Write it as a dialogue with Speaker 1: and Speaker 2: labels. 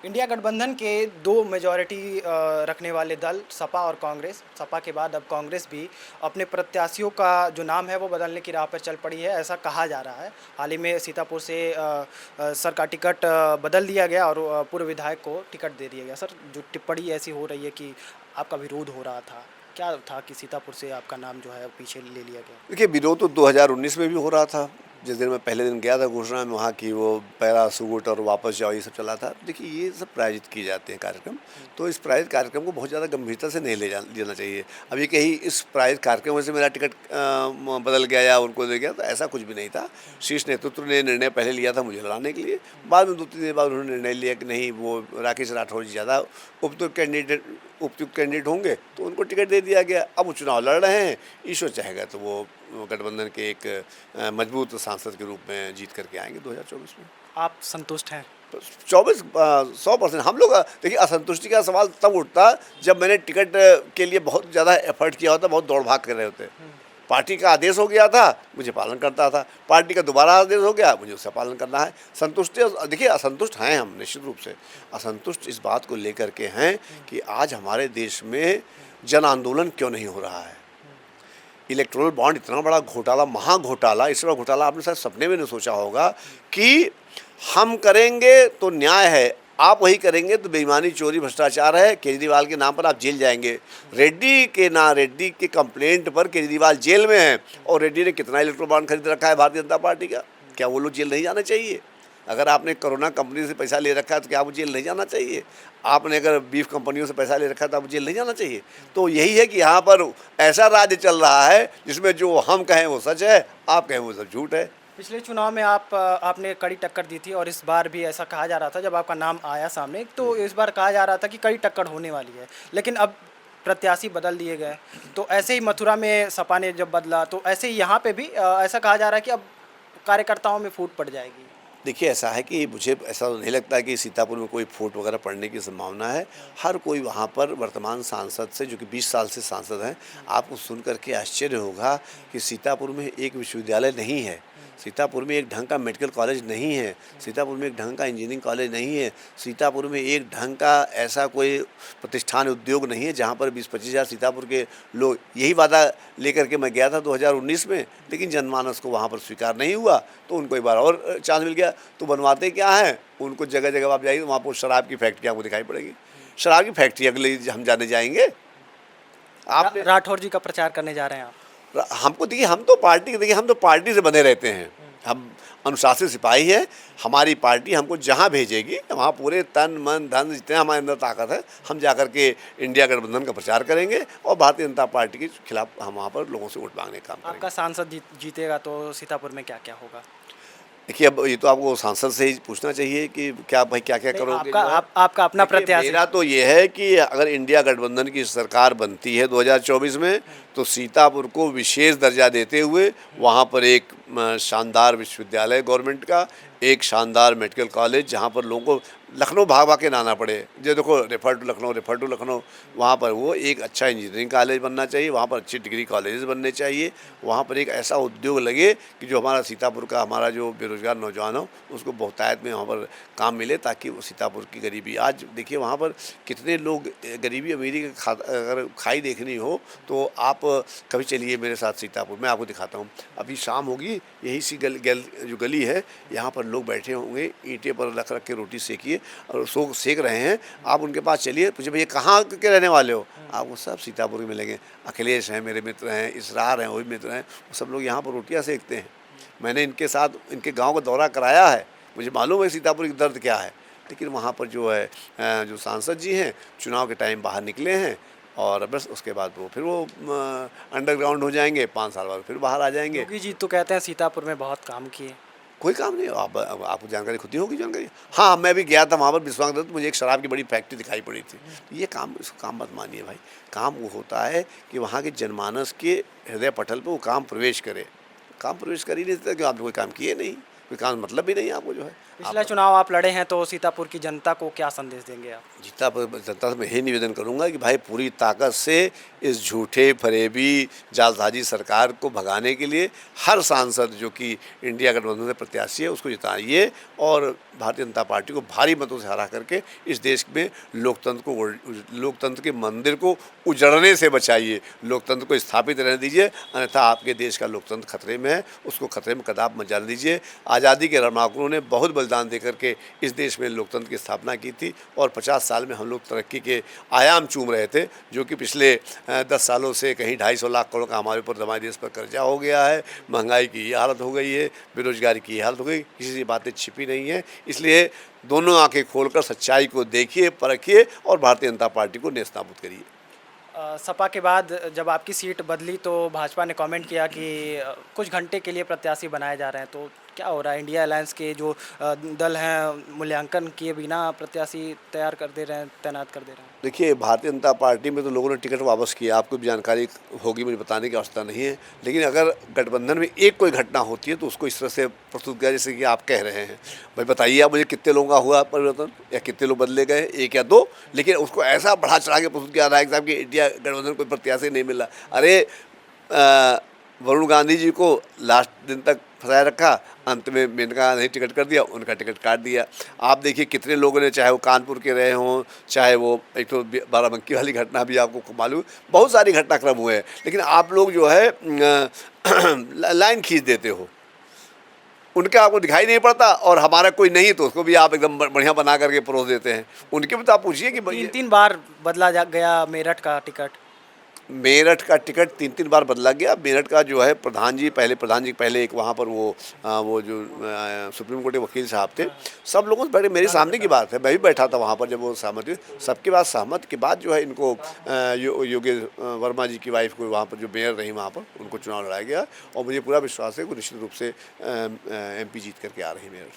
Speaker 1: India गठबंधन के दो मेजॉरिटी रखने वाले दल सपा और कांग्रेस, सपा के बाद अब कांग्रेस भी अपने प्रत्याशियों का जो नाम है वो बदलने की राह पर चल पड़ी है, ऐसा कहा जा रहा है। हाल ही में सीतापुर से सर का टिकट बदल दिया गया और पूर्व विधायक को टिकट दे दिया गया। सर, जो टिप्पणी ऐसी हो रही है कि आपका विरोध हो रहा था, क्या था कि सीतापुर से आपका नाम जो है पीछे ले लिया गया?
Speaker 2: देखिए, विरोध तो 2019 में भी हो रहा था। जिस दिन मैं पहले दिन गया था घोषणा में वहाँ की, वो पैरासूट और वापस जाओ ये सब चला था। देखिए, ये सब प्रायोजित किए जाते हैं कार्यक्रम, तो इस प्रायोजित कार्यक्रम को बहुत ज़्यादा गंभीरता से नहीं लेना चाहिए। अब ये कहीं इस प्रायोजित कार्यक्रम से मेरा टिकट बदल गया या उनको दे गया, तो ऐसा कुछ भी नहीं था। शीर्ष नेतृत्व ने निर्णय पहले लिया था मुझे लड़ाने के लिए, बाद में 2-3 दिन बाद उन्होंने निर्णय लिया कि नहीं, वो राकेश राठौर जी ज़्यादा उपयुक्त कैंडिडेट होंगे, तो उनको टिकट दे दिया गया। अब वो चुनाव लड़ रहे हैं, ईश्वर चाहेगा तो वो गठबंधन के एक मजबूत सांसद के रूप में जीत करके आएंगे 2024 में।
Speaker 1: आप संतुष्ट हैं?
Speaker 2: 100% हम लोग देखिए, असंतुष्टि का सवाल तब उठता जब मैंने टिकट के लिए बहुत ज़्यादा एफर्ट किया होता, बहुत दौड़ भाग कर रहे होते। पार्टी का आदेश हो गया था, मुझे पालन करता था। पार्टी का दोबारा आदेश हो गया, मुझे उसका पालन करना है। संतुष्टि, देखिए असंतुष्ट हैं हम, निश्चित रूप से असंतुष्ट इस बात को लेकर के हैं कि आज हमारे देश में जन आंदोलन क्यों नहीं हो रहा है। इलेक्टोरल बॉन्ड इतना बड़ा घोटाला, महा घोटाला, इस बड़ा घोटाला आपने शायद सपने में नहीं सोचा होगा कि हम करेंगे तो न्याय है, आप वही करेंगे तो बेईमानी, चोरी, भ्रष्टाचार है। केजरीवाल के नाम पर आप जेल जाएंगे। रेड्डी के कंप्लेंट पर केजरीवाल जेल में है, और रेड्डी ने कितना इलेक्ट्रोल बॉन्ड खरीद रखा है भारतीय जनता पार्टी का। क्या वो लोग जेल नहीं जाना चाहिए? अगर आपने कोरोना कंपनी से पैसा ले रखा है तो क्या वो जेल नहीं जाना चाहिए? आपने अगर बीफ कंपनियों से पैसा ले रखा है तो आप जेल नहीं जाना चाहिए? तो यही है कि यहाँ पर ऐसा राज्य चल रहा है जिसमें जो हम कहें वो सच है, आप कहें वो सब झूठ है।
Speaker 1: पिछले चुनाव में आपने कड़ी टक्कर दी थी और इस बार भी ऐसा कहा जा रहा था, जब आपका नाम आया सामने तो इस बार कहा जा रहा था कि कड़ी टक्कर होने वाली है, लेकिन अब प्रत्याशी बदल दिए गए। तो ऐसे ही मथुरा में सपा ने जब बदला, तो ऐसे ही यहाँ पे भी ऐसा कहा जा रहा है कि अब कार्यकर्ताओं में फूट पड़ जाएगी।
Speaker 2: देखिए, ऐसा है कि मुझे ऐसा तो नहीं लगता कि सीतापुर में कोई फूट वगैरह पड़ने की संभावना है। हर कोई वहाँ पर वर्तमान सांसद से, जो कि 20 साल से सांसद हैं, आपको सुन करके आश्चर्य होगा कि सीतापुर में एक विश्वविद्यालय नहीं है, सीतापुर में एक ढंग का मेडिकल कॉलेज नहीं है, सीतापुर में एक ढंग का इंजीनियरिंग कॉलेज नहीं है, सीतापुर में एक ढंग का ऐसा कोई प्रतिष्ठान, उद्योग नहीं है जहाँ पर 20-25 हज़ार सीतापुर के लोग। यही वादा लेकर के मैं गया था 2019 में, लेकिन जनमानस को वहाँ पर स्वीकार नहीं हुआ, तो उनको एक बार और चांस मिल गया। तो बनवाते क्या हैं, उनको जगह जगह आप जाइए, वहाँ पर शराब की फैक्ट्री आपको दिखाई पड़ेगी। शराब की फैक्ट्री अगले हम जाने जाएंगे। आपने
Speaker 1: राठौर जी का प्रचार करने जा रहे हैं आप?
Speaker 2: हमको देखिए, हम तो पार्टी से बने रहते हैं। हम अनुशासित सिपाही हैं। हमारी पार्टी हमको जहाँ भेजेगी वहाँ पूरे तन मन धन, जितने हमारे अंदर ताकत है, हम जाकर के इंडिया गठबंधन का प्रचार करेंगे और भारतीय जनता पार्टी के खिलाफ हम वहाँ पर लोगों से वोट मांगने का काम करेंगे।
Speaker 1: आपका सांसद जीतेगा तो सीतापुर में क्या क्या होगा?
Speaker 2: देखिए, अब ये तो आपको सांसद से ही पूछना चाहिए कि क्या भाई क्या क्या करोगे।
Speaker 1: आपका अपना प्रत्याशी।
Speaker 2: मेरा तो ये है कि अगर इंडिया गठबंधन की सरकार बनती है 2024 में, तो सीतापुर को विशेष दर्जा देते हुए वहाँ पर एक शानदार विश्वविद्यालय गवर्नमेंट का, एक शानदार मेडिकल कॉलेज, जहाँ पर लोगों को लखनऊ भाग भाग के ना आना पड़े। जो देखो, रेफर टू लखनऊ, वहाँ पर वो एक अच्छा इंजीनियरिंग कॉलेज बनना चाहिए, वहाँ पर अच्छे डिग्री कॉलेजेस बनने चाहिए, वहाँ पर एक ऐसा उद्योग लगे कि जो हमारा सीतापुर का, हमारा जो बेरोजगार नौजवान हो, उसको बहुतायत में वहाँ पर काम मिले, ताकि वो सीतापुर की गरीबी, आज देखिए वहाँ पर कितने लोग, गरीबी अमीरी का अगर खाई देखनी हो तो आप कभी चलिए मेरे साथ सीतापुर, मैं आपको दिखाता हूँ। अभी शाम होगी, यही सी जो गली है, यहाँ पर लोग बैठे होंगे, ईंटें पर रख के रोटी सेकिए और सेक रहे हैं। आप उनके पास चलिए, पूछिए भैया कहाँ के रहने वाले हो, आपको सब सीतापुर में मिलेंगे। अखिलेश हैं मेरे मित्र हैं, इसरार हैं वो भी मित्र हैं, सब लोग यहाँ पर रोटियाँ सेकते हैं। मैंने इनके साथ इनके गाँव का दौरा कराया है, मुझे मालूम है सीतापुर की दर्द क्या है। लेकिन वहाँ पर जो है, जो सांसद जी हैं, चुनाव के टाइम बाहर निकले हैं और बस उसके बाद वो अंडरग्राउंड हो जाएंगे, 5 साल बाद फिर बाहर आ जाएंगे।
Speaker 1: योगी जी तो कहते हैं सीतापुर में बहुत काम किए।
Speaker 2: कोई काम नहीं, आपको जानकारी खुद ही होगी जानकारी। हाँ, मैं भी गया था वहाँ पर विश्वास दत्त, मुझे एक शराब की बड़ी फैक्ट्री दिखाई पड़ी थी। ये काम, इसको काम मत मानिए भाई। काम वो होता है कि वहाँ के जनमानस के हृदय पटल पर वो काम प्रवेश करे। काम प्रवेश कर ही नहीं सकता, क्यों आपने कोई काम किए नहीं, कोई काम मतलब भी नहीं आपको जो है।
Speaker 1: पिछला चुनाव आप लड़े हैं तो सीतापुर की जनता को क्या संदेश देंगे आप?
Speaker 2: जीता जनता से मैं यही निवेदन करूंगा कि भाई पूरी ताकत से इस झूठे फरेबी जालसाजी सरकार को भगाने के लिए हर सांसद जो कि इंडिया गठबंधन से प्रत्याशी है उसको जिताइए और भारतीय जनता पार्टी को भारी मतों से हरा करके इस देश में लोकतंत्र के मंदिर को उजड़ने से बचाइए, लोकतंत्र को स्थापित रहने दीजिए, अन्यथा आपके देश का लोकतंत्र खतरे में है, उसको खतरे में कदाप मत जाने दीजिए। आज़ादी के रणबांकुरों ने बहुत बलिदान दे करके इस देश में लोकतंत्र की स्थापना की थी और 50 साल में हम लोग तरक्की के आयाम चूम रहे थे, जो कि पिछले 10 सालों से कहीं 250 लाख करोड़ का हमारे ऊपर हमारे देश पर कर्जा हो गया है, महंगाई की ये हालत हो गई है, बेरोजगारी की ये हालत हो गई, किसी से बातें छिपी नहीं है। इसलिए दोनों आंखें खोलकर सच्चाई को देखिए, परखिए और भारतीय जनता पार्टी को नेस्तनाबूद करिए।
Speaker 1: सपा के बाद जब आपकी सीट बदली तो भाजपा ने कमेंट किया कि कुछ घंटे के लिए प्रत्याशी बनाए जा रहे हैं, तो क्या हो रहा है? इंडिया अलायंस के जो दल हैं मूल्यांकन किए बिना प्रत्याशी तैयार कर दे रहे हैं, तैनात कर दे रहे हैं।
Speaker 2: देखिए, भारतीय जनता पार्टी में तो लोगों ने टिकट वापस किया, आपको भी जानकारी होगी, मुझे बताने की आवश्यकता नहीं है। लेकिन अगर गठबंधन में एक कोई घटना होती है तो उसको इस तरह से प्रस्तुत किया जैसे कि आप कह रहे हैं। भाई बताइए आप मुझे कितने लोगों का हुआ परिवर्तन या कितने लोग बदले गए, 1 या 2? लेकिन उसको ऐसा बढ़ा चढ़ा के प्रस्तुत किया रहा है साहब कि इंडिया गठबंधन कोई प्रत्याशी नहीं मिला। अरे वरुण गांधी जी को लास्ट दिन तक फंसाया रखा, अंत में मेनका नहीं टिकट कर दिया, उनका टिकट काट दिया। आप देखिए कितने लोगों ने, चाहे वो कानपुर के रहे हों, चाहे वो एक तो बाराबंकी वाली घटना भी आपको मालूम, बहुत सारी घटनाक्रम हुए हैं। लेकिन आप लोग जो है लाइन खींच देते हो, उनका आपको दिखाई नहीं पड़ता और हमारा कोई नहीं तो उसको भी आप एकदम बढ़िया बना करके परोस देते हैं। उनके भी तो आप पूछिए कि
Speaker 1: 3 बार बदला गया मेरठ का टिकट।
Speaker 2: मेरठ का टिकट 3 बार बदला गया। मेरठ का जो है प्रधान जी पहले एक वहाँ पर वो जो सुप्रीम कोर्ट के वकील साहब थे, सब लोगों से बैठे, मेरे सामने की बात है, मैं भी बैठा था वहाँ पर जब वो सहमत हुई। सबके बाद सहमत के बाद जो है इनको योगेश वर्मा जी की वाइफ को वहाँ पर जो मेयर रही वहाँ पर उनको चुनाव लड़ाया गया और मुझे पूरा विश्वास है कि निश्चित रूप से MP जीत करके आ रही है मेयर।